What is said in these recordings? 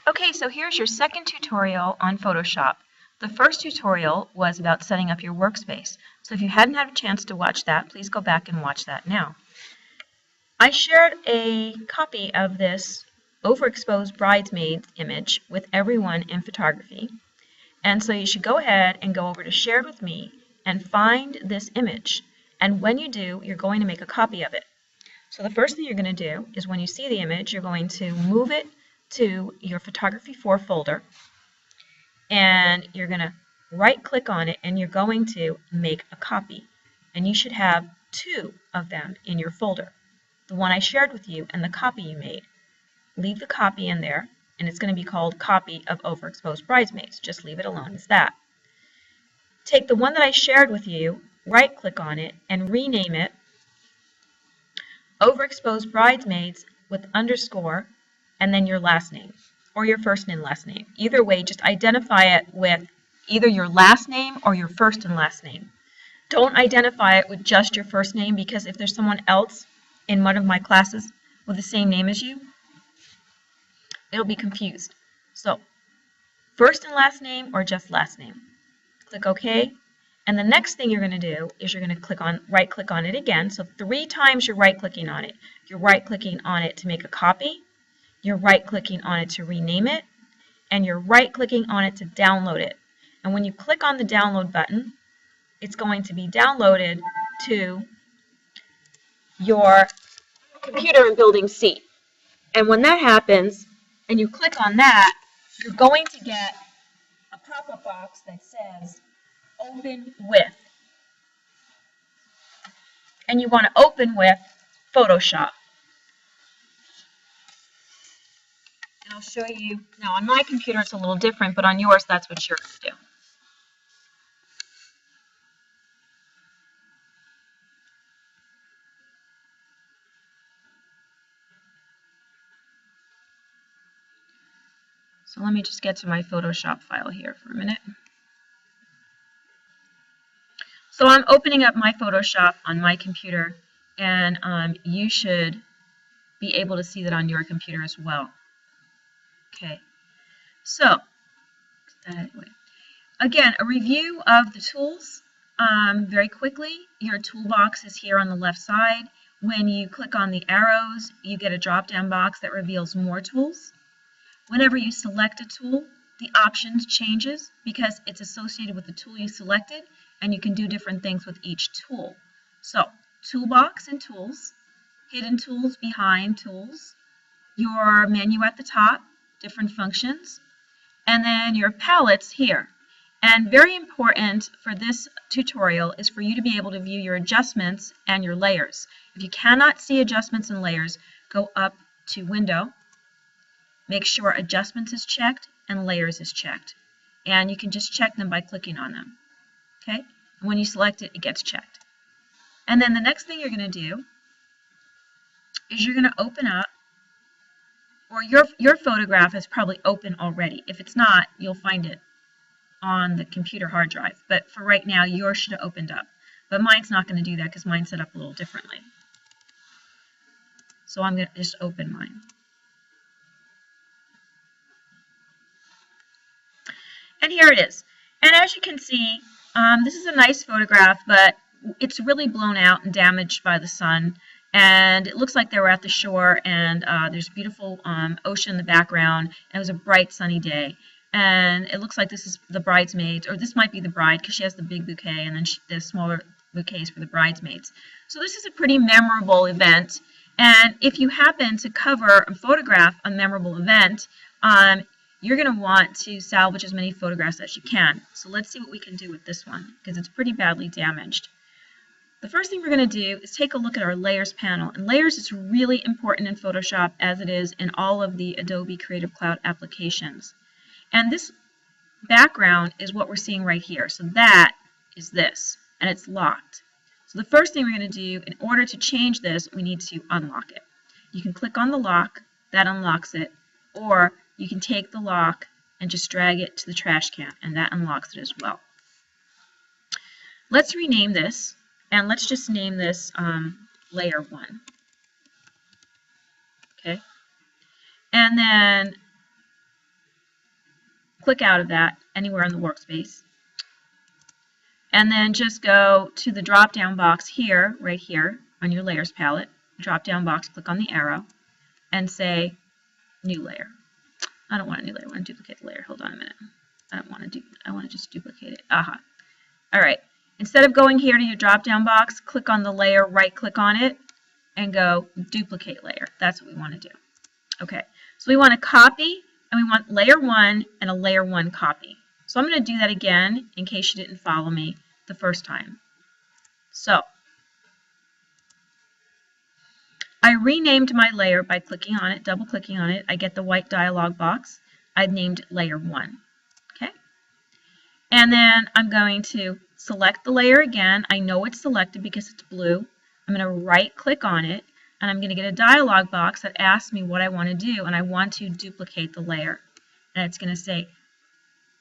Okay, so here's your second tutorial on Photoshop. The first tutorial was about setting up your workspace. So if you hadn't had a chance to watch that, please go back and watch that now. I shared a copy of this overexposed bridesmaid image with everyone in photography. And so you should go ahead and go over to Shared with Me and find this image. And when you do, you're going to make a copy of it. So the first thing you're going to do is when you see the image, you're going to move it to your Photography 4 folder, and you're going to right-click on it, and you're going to make a copy. And you should have 2 of them in your folder, the one I shared with you and the copy you made. Leave the copy in there, and it's going to be called Copy of Overexposed Bridesmaids. Just leave it alone as that. Take the one that I shared with you, right-click on it, and rename it Overexposed Bridesmaids with underscore and then your last name, or your first and last name. Either way, just identify it with either your last name or your first and last name. Don't identify it with just your first name, because if there's someone else in one of my classes with the same name as you, it'll be confused. So, first and last name or just last name. Click OK. And the next thing you're going to do is you're going to right-click on it again. So 3 times you're right-clicking on it. You're right-clicking on it to make a copy. You're right-clicking on it to rename it, and you're right-clicking on it to download it. And when you click on the download button, it's going to be downloaded to your computer in Building C. And when that happens, and you click on that, you're going to get a pop-up box that says Open With. And you want to open with Photoshop. And I'll show you, now on my computer it's a little different, but on yours that's what you're going to do. So let me just get to my Photoshop file here for a minute. So I'm opening up my Photoshop on my computer, and you should be able to see that on your computer as well. Okay, so again, a review of the tools. Very quickly, your toolbox is here on the left side. When you click on the arrows, you get a drop-down box that reveals more tools. Whenever you select a tool, the options changes because it's associated with the tool you selected, and you can do different things with each tool. So, toolbox and tools, hidden tools behind tools, your menu at the top, different functions, and then your palettes here. And very important for this tutorial is for you to be able to view your adjustments and your layers. If you cannot see adjustments and layers, go up to Window, make sure Adjustments is checked and Layers is checked. And you can just check them by clicking on them. Okay? And when you select it, it gets checked. And then the next thing you're going to do is you're going to open up, or your photograph is probably open already. If it's not, you'll find it on the computer hard drive. But for right now, yours should have opened up. But mine's not going to do that because mine's set up a little differently. So I'm going to just open mine. And here it is. And as you can see, this is a nice photograph, but it's really blown out and damaged by the sun. And it looks like they were at the shore, and there's beautiful ocean in the background. And it was a bright, sunny day. And it looks like this is the bridesmaids, or this might be the bride because she has the big bouquet, and then the smaller bouquets for the bridesmaids. So this is a pretty memorable event. And if you happen to cover and photograph a memorable event, you're going to want to salvage as many photographs as you can. So let's see what we can do with this one, because it's pretty badly damaged. The first thing we're going to do is take a look at our Layers panel. And Layers is really important in Photoshop, as it is in all of the Adobe Creative Cloud applications. And this background is what we're seeing right here. So that is this, and it's locked. So the first thing we're going to do, in order to change this, we need to unlock it. You can click on the lock, that unlocks it, or you can take the lock and just drag it to the trash can, and that unlocks it as well. Let's rename this, and let's just name this Layer 1. Okay? And then click out of that anywhere in the workspace. And then just go to the drop-down box here, right here, on your Layers palette. Drop-down box, click on the arrow, and say New Layer. I don't want a new layer. I want to duplicate the layer. Hold on a minute. I want to just duplicate it. Aha. All right. Instead of going here to your drop-down box, click on the layer, right-click on it, and go Duplicate Layer. That's what we want to do. Okay. So we want to copy, and we want layer 1 and a layer 1 copy. So I'm going to do that again in case you didn't follow me the first time. So I renamed my layer by clicking on it, double-clicking on it. I get the white dialog box. I've named it layer 1. Okay? And then I'm going to select the layer again. I know it's selected because it's blue. I'm going to right-click on it, and I'm going to get a dialog box that asks me what I want to do, and I want to duplicate the layer. And it's going to say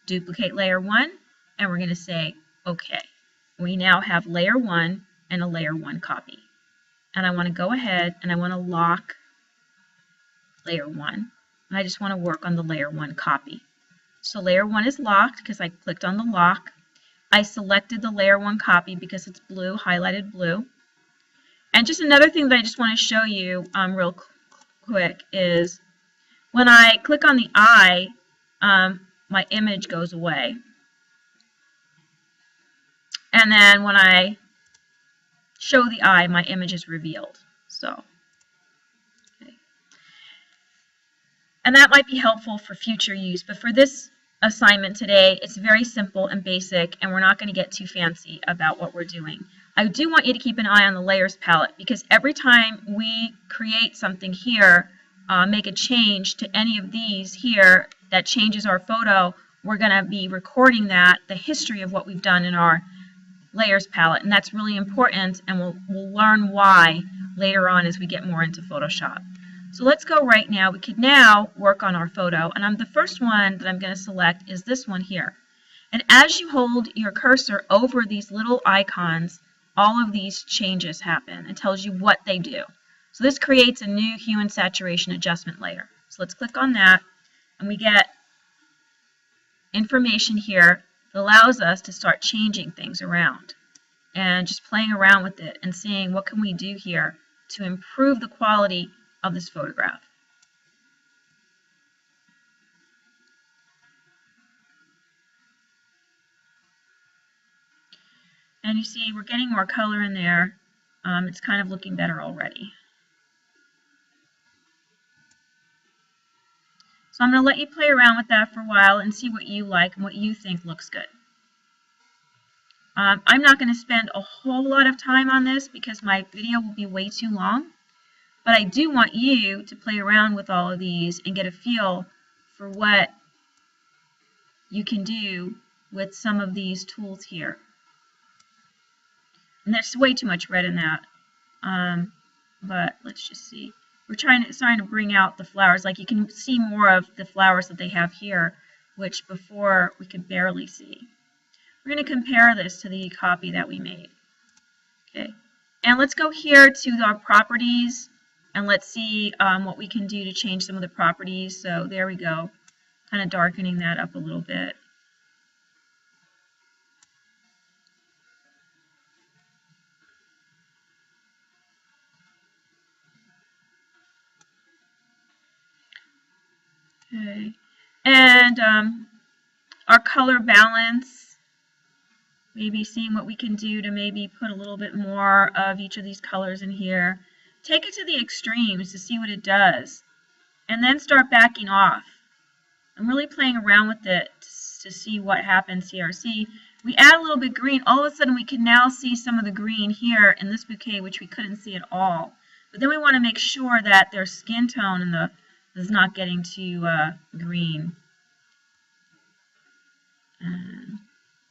Duplicate Layer 1, and we're going to say OK. We now have layer 1 and a layer 1 copy. And I want to go ahead and I want to lock layer 1. And I just want to work on the layer 1 copy. So layer 1 is locked because I clicked on the lock. I selected the layer 1 copy because it's blue, highlighted blue. And just another thing that I just want to show you real quick is when I click on the eye, my image goes away. And then when I show the eye, my image is revealed. So, okay. And that might be helpful for future use, but for this assignment today, it's very simple and basic, and we're not going to get too fancy about what we're doing. I do want you to keep an eye on the Layers palette, because every time we create something here, make a change to any of these here that changes our photo, we're going to be recording that, the history of what we've done in our Layers palette, and that's really important, and we'll learn why later on as we get more into Photoshop. So let's go right now. We could now work on our photo, and the first one that I'm going to select is this one here. And as you hold your cursor over these little icons, all of these changes happen. It tells you what they do. So this creates a new hue and saturation adjustment layer. So let's click on that, and we get information here that allows us to start changing things around and just playing around with it and seeing what can we do here to improve the quality of this photograph. And you see we're getting more color in there. It's kind of looking better already. So I'm going to let you play around with that for a while and see what you like and what you think looks good. I'm not going to spend a whole lot of time on this because my video will be way too long, but I do want you to play around with all of these and get a feel for what you can do with some of these tools here. And there's way too much red in that, but let's just see. We're trying to bring out the flowers. Like you can see more of the flowers that they have here, which before we could barely see. We're going to compare this to the copy that we made. Okay, and let's go here to our properties, and let's see what we can do to change some of the properties. So there we go, kind of darkening that up a little bit. Okay, and our color balance, maybe seeing what we can do to maybe put a little bit more of each of these colors in here. Take it to the extremes to see what it does, and then start backing off. I'm really playing around with it to see what happens here. See, we add a little bit green, all of a sudden we can now see some of the green here in this bouquet, which we couldn't see at all. But then we want to make sure that their skin tone in the is not getting too green.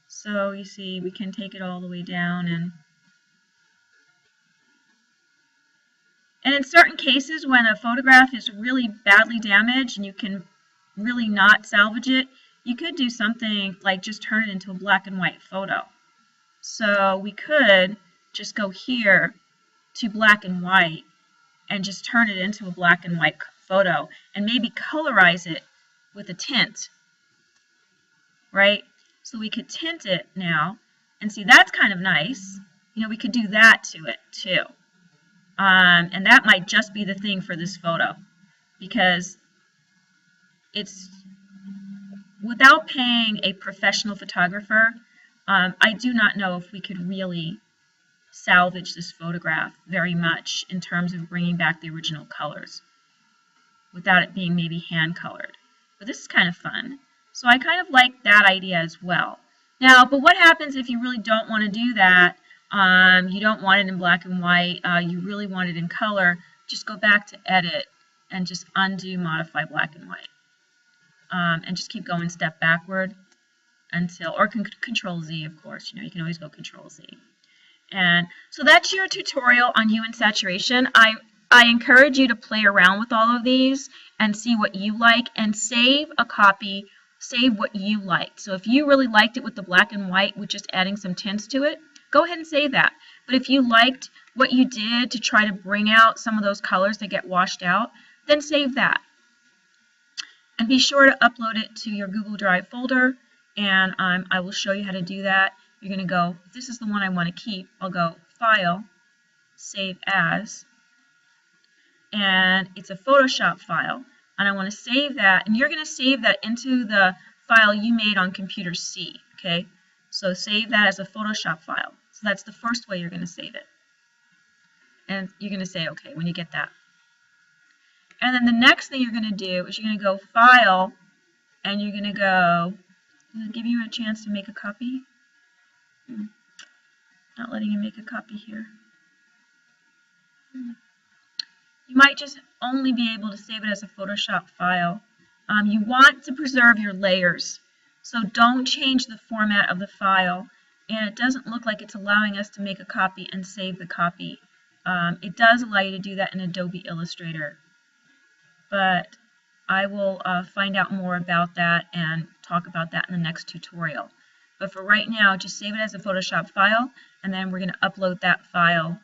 So you see we can take it all the way down, and in certain cases when a photograph is really badly damaged and you can really not salvage it, you could do something like just turn it into a black and white photo. So we could just go here to black and white and just turn it into a black and white photo and maybe colorize it with a tint. right? So we could tint it now, and see, that's kind of nice. You know, we could do that to it too. And that might just be the thing for this photo, because it's, without paying a professional photographer, I do not know if we could really salvage this photograph very much in terms of bringing back the original colors without it being maybe hand colored. But this is kind of fun. So I kind of like that idea as well. Now, but what happens if you really don't want to do that? You don't want it in black and white, you really want it in color. Just go back to edit and just undo modify black and white. And just keep going step backward until, or control Z, of course, you know, you can always go control Z. And so that's your tutorial on hue and saturation. I encourage you to play around with all of these and see what you like, and save a copy, save what you liked. So if you really liked it with the black and white with just adding some tints to it, go ahead and save that. But if you liked what you did to try to bring out some of those colors that get washed out, then save that. And be sure to upload it to your Google Drive folder, and I will show you how to do that. You're going to go, if this is the one I want to keep, I'll go File, Save As, and it's a Photoshop file, and I want to save that, and you're going to save that into the file you made on computer C, okay? So save that as a Photoshop file. So that's the first way you're going to save it. And you're going to say okay when you get that. And then the next thing you're going to do is you're going to go File, and you're going to go, does it give you a chance to make a copy? Not letting you make a copy here. You might just only be able to save it as a Photoshop file. You want to preserve your layers, so don't change the format of the file. And it doesn't look like it's allowing us to make a copy and save the copy. It does allow you to do that in Adobe Illustrator, but I will find out more about that and talk about that in the next tutorial. But for right now, just save it as a Photoshop file, and then we're going to upload that file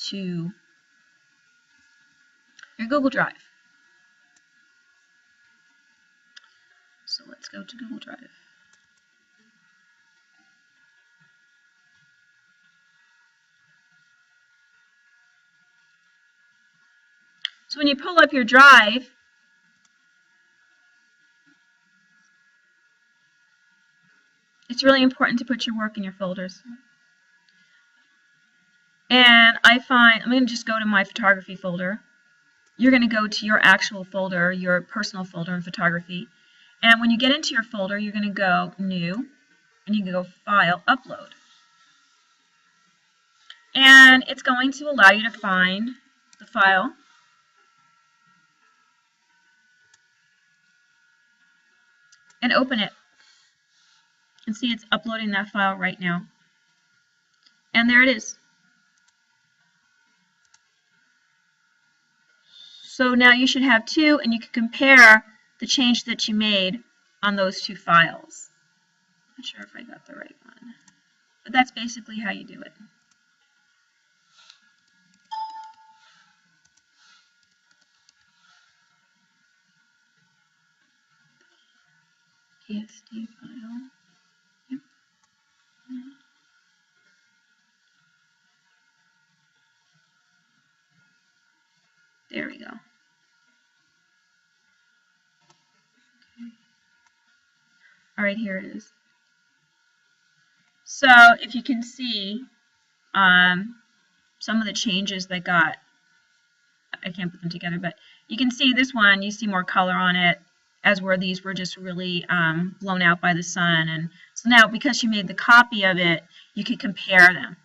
to your Google Drive. So let's go to Google Drive. So when you pull up your drive, it's really important to put your work in your folders. And I find, I'm going to just go to my photography folder. You're going to go to your actual folder, your personal folder in photography. And when you get into your folder, you're going to go New, and you can go File, Upload. And it's going to allow you to find the file. And open it. And see, it's uploading that file right now. And there it is. So now you should have two, and you can compare the change that you made on those two files. Not sure if I got the right one, but that's basically how you do it. PSD file. Yep. There we go. Okay. All right, here it is. So if you can see some of the changes that got, I can't put them together, but you can see this one, you see more color on it, as where these were just really blown out by the sun. And so now, because you made the copy of it, you can compare them.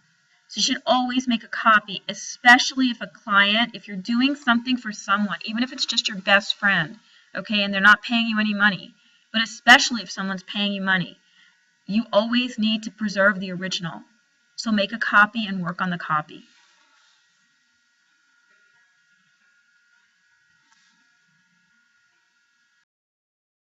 So you should always make a copy, especially if a client, if you're doing something for someone, even if it's just your best friend, okay, and they're not paying you any money, but especially if someone's paying you money, you always need to preserve the original. So make a copy and work on the copy.